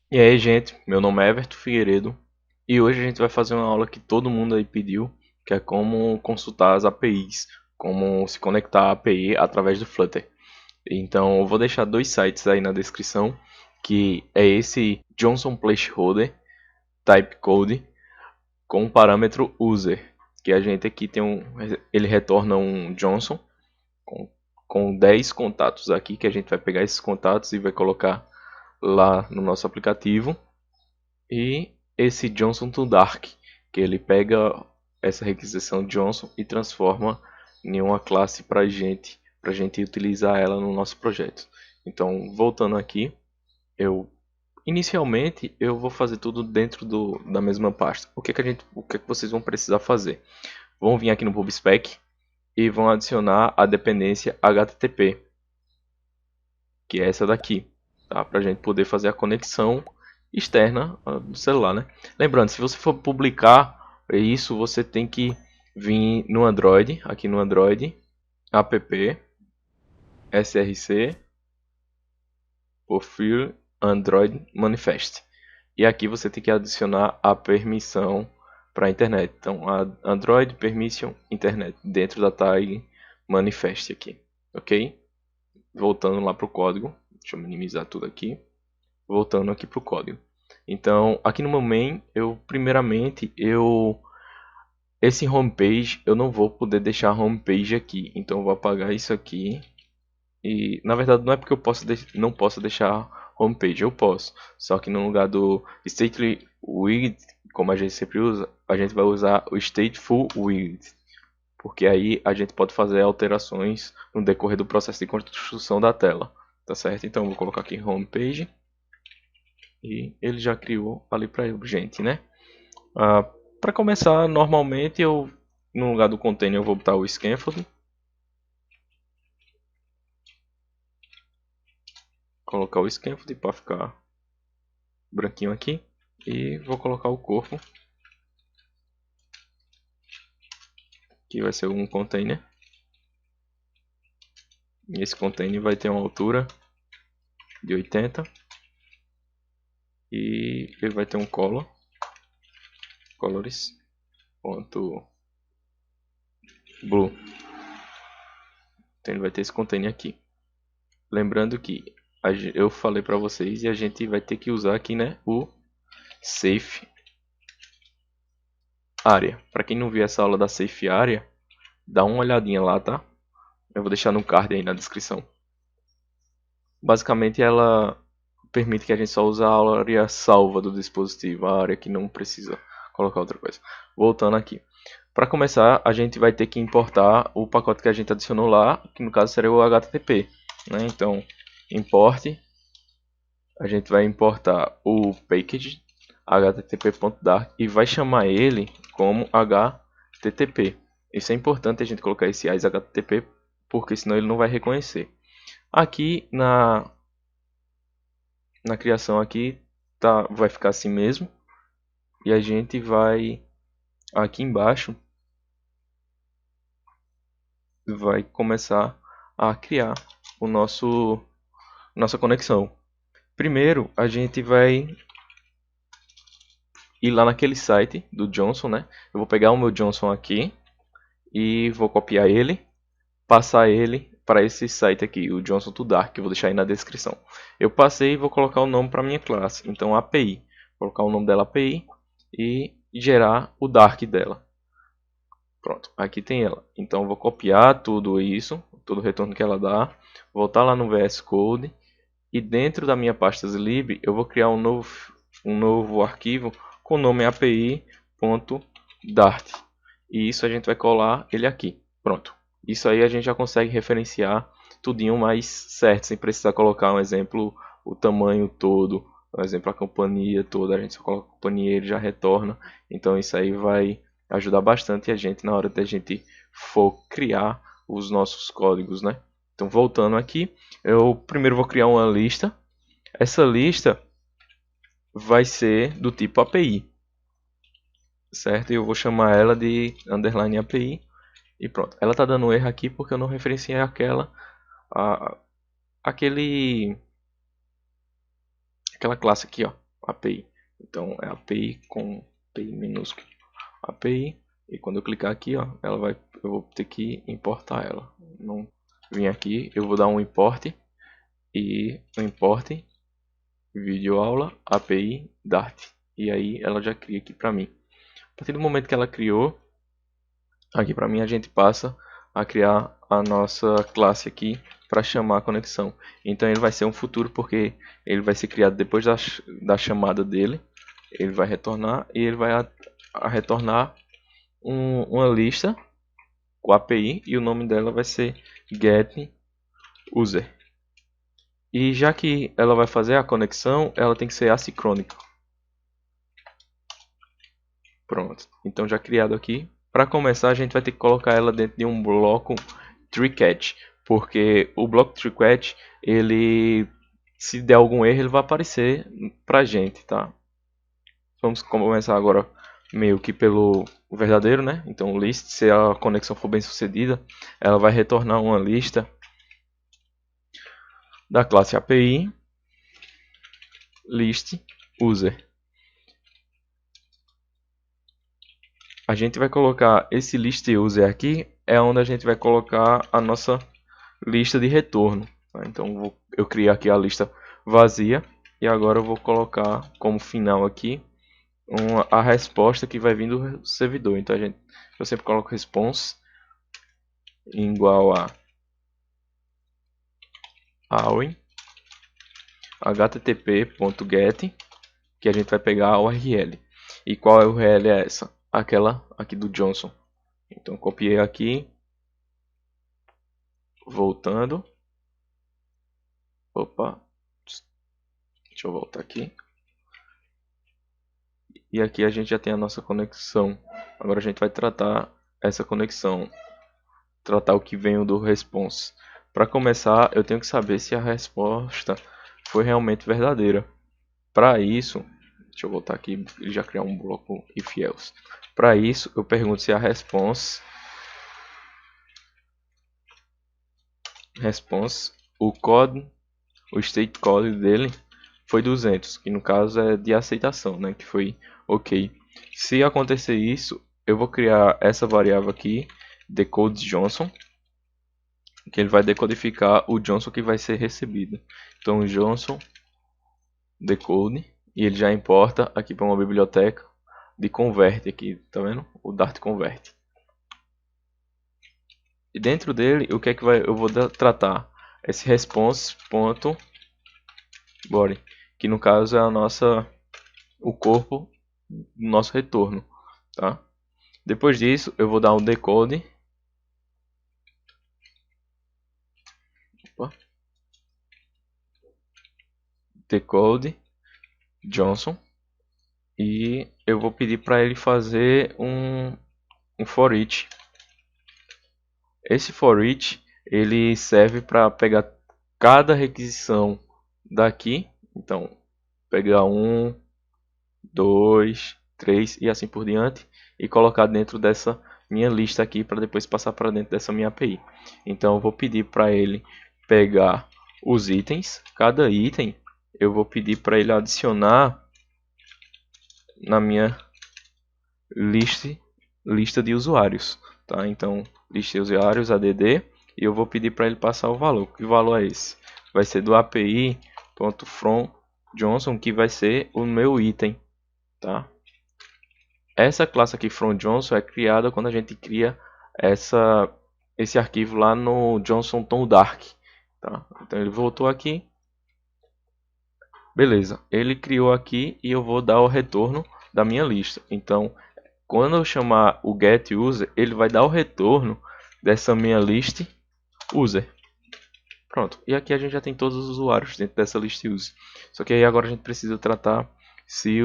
E aí, gente, meu nome é Everton Figueiredo e hoje a gente vai fazer uma aula que todo mundo aí pediu, que é como consultar as APIs, como se conectar à API através do Flutter. Então, eu vou deixar dois sites aí na descrição, que é esse Johnson Placeholder Typecode com o parâmetro user, que a gente aqui tem ele retorna um Johnson com, com 10 contatos aqui, que a gente vai pegar esses contatos e vai colocar lá no nosso aplicativo. E esse Johnson to Dark, que ele pega essa requisição Johnson e transforma em uma classe para gente utilizar ela no nosso projeto. Então, voltando aqui, eu inicialmente eu vou fazer tudo dentro da mesma pasta. O que que vocês vão precisar fazer? Vão vir aqui no PubSpec e vão adicionar a dependência HTTP, que é essa daqui, tá? Para a gente poder fazer a conexão externa do celular, né? Lembrando, se você for publicar isso, você tem que vir no Android, aqui no Android, app src offer Android Manifest. E aqui você tem que adicionar a permissão para a internet. Então, a Android Permission Internet dentro da tag Manifest aqui, ok? Voltando lá para o código, deixa eu minimizar tudo aqui. Voltando aqui para o código. Então, aqui no meu main, primeiramente, esse homepage, eu não vou poder deixar homepage aqui. Então, eu vou apagar isso aqui. E, na verdade, não é porque eu não posso deixar homepage, eu posso. Só que no lugar do stateful widget, como a gente sempre usa, a gente vai usar o stateful widget. Porque aí a gente pode fazer alterações no decorrer do processo de construção da tela. Tá certo? Então, eu vou colocar aqui homepage. E ele já criou ali pra gente, né? Para começar, normalmente no lugar do container eu vou botar o scaffold. Colocar o scaffold para ficar branquinho aqui. E vou colocar o corpo, que vai ser um container. E esse container vai ter uma altura de 80. E ele vai ter um colors.blue. Então ele vai ter esse container aqui. Lembrando que eu falei para vocês e a gente vai ter que usar aqui, né, o safe area. Para quem não viu essa aula da safe area, dá uma olhadinha lá, tá? Eu vou deixar no card aí na descrição. Basicamente ela permite que a gente só use a área salva do dispositivo, a área que não precisa colocar outra coisa. Voltando aqui. Para começar, a gente vai ter que importar o pacote que a gente adicionou lá, que no caso seria o HTTP, né? Então, import, a gente vai importar o package http.dark e vai chamar ele como HTTP. Isso é importante a gente colocar esse AIS HTTP, porque senão ele não vai reconhecer. Aqui na criação aqui vai ficar assim mesmo. E a gente vai aqui embaixo vai começar a criar o nossa conexão. Primeiro a gente vai ir lá naquele site do Johnson, né? Eu vou pegar o meu Johnson aqui e vou copiar ele, passar ele para esse site aqui, o Johnson to Dark, que eu vou deixar aí na descrição. Eu passei e vou colocar o nome para minha classe, então API. Vou colocar o nome dela API e gerar o Dark dela. Pronto, aqui tem ela. Então eu vou copiar tudo isso, todo o retorno que ela dá, voltar lá no VS Code e dentro da minha pasta lib eu vou criar um novo arquivo com o nome api.dart. E isso a gente vai colar ele aqui. Pronto. Isso aí a gente já consegue referenciar tudinho mais certo, sem precisar colocar um exemplo, o tamanho todo, um exemplo, a companhia toda, a gente só coloca a companhia e ele já retorna. Então isso aí vai ajudar bastante a gente na hora da gente for criar os nossos códigos, né? Então voltando aqui, eu primeiro vou criar uma lista. Essa lista vai ser do tipo API, certo? E eu vou chamar ela de underline API e pronto. Ela está dando erro aqui porque eu não referenciei a, aquela classe aqui, ó, API. Então é API com API minúsculo API, e quando eu clicar aqui, ó, eu vou ter que importar ela. Não vim aqui, eu vou dar um import e um import videoaula API Dart, e aí ela já cria aqui para mim. A partir do momento que ela criou, aqui para mim a gente passa a criar a nossa classe aqui para chamar a conexão. Então ele vai ser um futuro porque ele vai ser criado depois da chamada dele. Ele vai retornar e ele vai retornar uma lista com a API e o nome dela vai ser getUser. E já que ela vai fazer a conexão, ela tem que ser assincrônica. Pronto. Então já criado aqui. Para começar, a gente vai ter que colocar ela dentro de um bloco TreeCatch, porque o bloco TreeCatch, ele, se der algum erro, ele vai aparecer pra gente, tá? Vamos começar agora meio que pelo verdadeiro, né? Então list, se a conexão for bem sucedida, ela vai retornar uma lista da classe API list user. A gente vai colocar esse list user aqui, é onde a gente vai colocar a nossa lista de retorno. Tá? Então eu criei aqui a lista vazia e agora eu vou colocar como final aqui a resposta que vai vir do servidor. Então eu sempre coloco response igual a AURI http.get, que a gente vai pegar a URL. E qual URL é essa? Aquela aqui do Johnson. Então copiei aqui, voltando. Opa, deixa eu voltar aqui. E aqui a gente já tem a nossa conexão. Agora a gente vai tratar essa conexão, tratar o que veio do response. Para começar, eu tenho que saber se a resposta foi realmente verdadeira. Para isso, deixa eu voltar aqui e já criar um bloco if else. Para isso, eu pergunto se a response, o state code dele foi 200, que no caso é de aceitação, né, que foi ok. Se acontecer isso, eu vou criar essa variável aqui, decodeJohnson, que ele vai decodificar o Johnson que vai ser recebido. Então Johnson decode, e ele já importa aqui para uma biblioteca de convert aqui, tá vendo? O Dart convert. E dentro dele, o que é que eu vou tratar? Esse response.body, que no caso é o corpo do nosso retorno, tá? Depois disso, eu vou dar um decode. Decode Johnson, e eu vou pedir para ele fazer um for each. Esse for each ele serve para pegar cada requisição daqui, então pegar 1, 2, 3 e assim por diante, e colocar dentro dessa minha lista aqui para depois passar para dentro dessa minha API. Então eu vou pedir para ele pegar os itens, cada item eu vou pedir para ele adicionar na minha lista de usuários, tá? Então lista de usuários add, e eu vou pedir para ele passar o valor. Que valor é esse? Vai ser do API.fromJohnson, que vai ser o meu item, tá? Essa classe aqui fromJohnson é criada quando a gente cria esse arquivo lá no Johnson Tom Dark, tá? Então ele voltou aqui, beleza? Ele criou aqui e eu vou dar o retorno da minha lista. Então quando eu chamar o getUser, ele vai dar o retorno dessa minha list user. Pronto. E aqui a gente já tem todos os usuários dentro dessa list user. Só que aí agora a gente precisa tratar se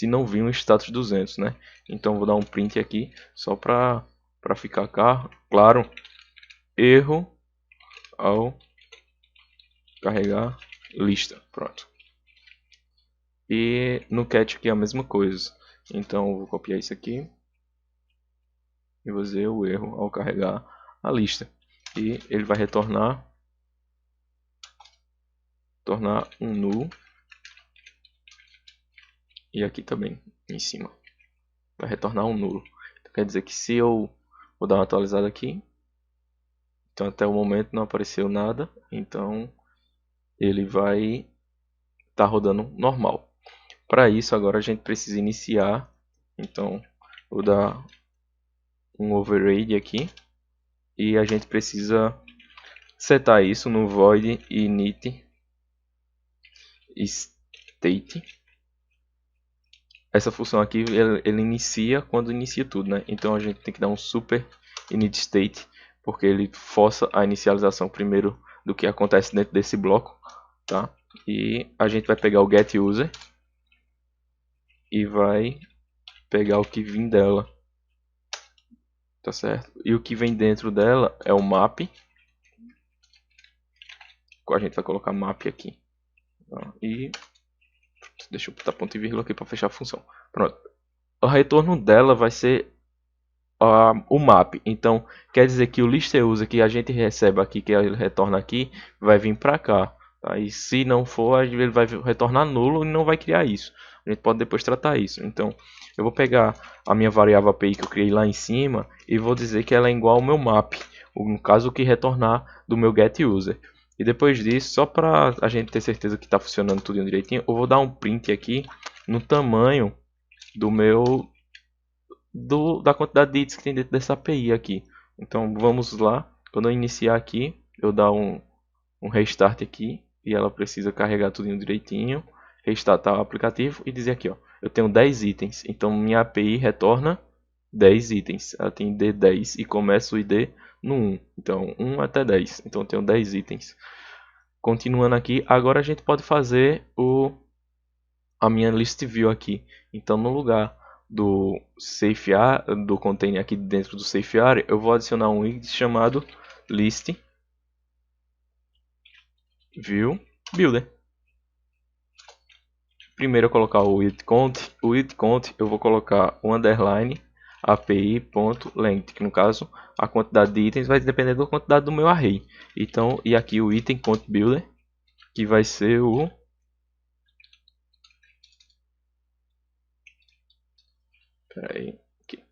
não vir um status 200, né? Então vou dar um print aqui só para ficar claro. Erro ao carregar lista. Pronto. E no catch aqui é a mesma coisa. Então eu vou copiar isso aqui e vou dizer o erro ao carregar a lista. E ele vai retornar um null e aqui também em cima. Vai retornar um nulo. Então, quer dizer que se eu vou dar uma atualizada aqui, então até o momento não apareceu nada, então ele vai estar rodando normal. Para isso agora a gente precisa iniciar, então vou dar um override aqui e a gente precisa setar isso no void init state. Essa função aqui ele inicia quando inicia tudo, né? Então a gente tem que dar um super init state, porque ele força a inicialização primeiro do que acontece dentro desse bloco, tá? E a gente vai pegar o get user e vai pegar o que vem dela, tá certo? E o que vem dentro dela é o map. A gente vai colocar map aqui, tá? E deixa eu botar ponto e vírgula aqui para fechar a função. Pronto. O retorno dela vai ser o map. Então, quer dizer que o list_user que a gente recebe aqui, que ele retorna aqui, vai vir para cá. Tá? E se não for, ele vai retornar nulo e não vai criar isso. A gente pode depois tratar isso. Então, eu vou pegar a minha variável API que eu criei lá em cima e vou dizer que ela é igual ao meu map. No caso, o que retornar do meu getUser. E depois disso, só para a gente ter certeza que está funcionando tudo direitinho, eu vou dar um print aqui no tamanho do meu da quantidade de hits que tem dentro dessa API aqui. Então vamos lá, quando eu iniciar aqui, eu dar um restart aqui e ela precisa carregar tudo direitinho, restartar o aplicativo e dizer aqui, ó, eu tenho 10 itens, então minha API retorna 10 itens, ela tem ID 10 e começa o ID no 1, então 1 até 10, então eu tenho 10 itens. Continuando aqui, agora a gente pode fazer a minha list view aqui, então no lugar do safe area, do container aqui dentro do safe area, eu vou adicionar um id chamado list view builder. Primeiro eu colocar o id count eu vou colocar o underline api.length, que no caso a quantidade de itens vai depender da quantidade do meu array. Então, e aqui o item count builder, que vai ser o aqui.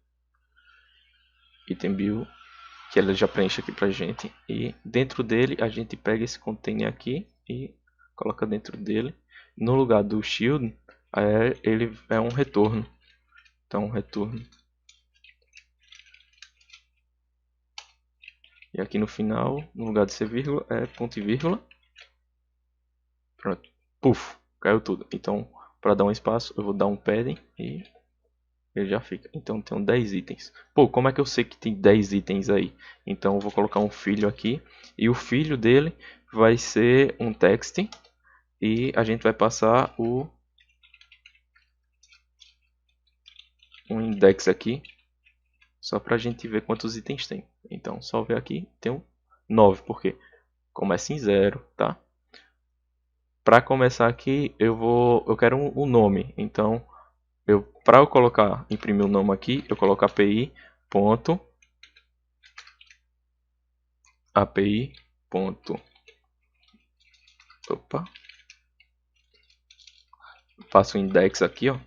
Item build, que ela já preenche aqui pra gente, e dentro dele a gente pega esse container aqui e coloca dentro dele. No lugar do shield, ele é um retorno, então retorno, e aqui no final, no lugar de ser vírgula, é ponto e vírgula. Pronto, puf, caiu tudo. Então, para dar um espaço, eu vou dar um padding e ele já fica. Então, tem 10 itens. Pô, como é que eu sei que tem 10 itens aí? Então, eu vou colocar um filho aqui. E o filho dele vai ser um text. E a gente vai passar um index aqui. Só para a gente ver quantos itens tem. Então, só ver aqui. Tem 9. Por quê? Começa em 0, tá? Para começar aqui, eu quero um nome. Então, para eu colocar, imprimir o nome aqui, eu coloco API ponto opa, faço o index aqui, ó,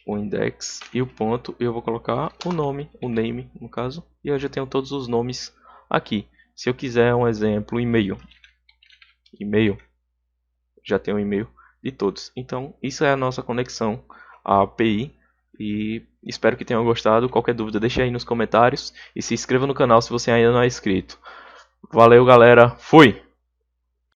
o index e o ponto, e eu vou colocar o nome, o name no caso, e eu já tenho todos os nomes aqui. Se eu quiser um exemplo, e-mail, já tenho o e-mail de todos. Então, isso é a nossa conexão à API. E espero que tenham gostado. Qualquer dúvida, deixe aí nos comentários. E se inscreva no canal se você ainda não é inscrito. Valeu, galera. Fui!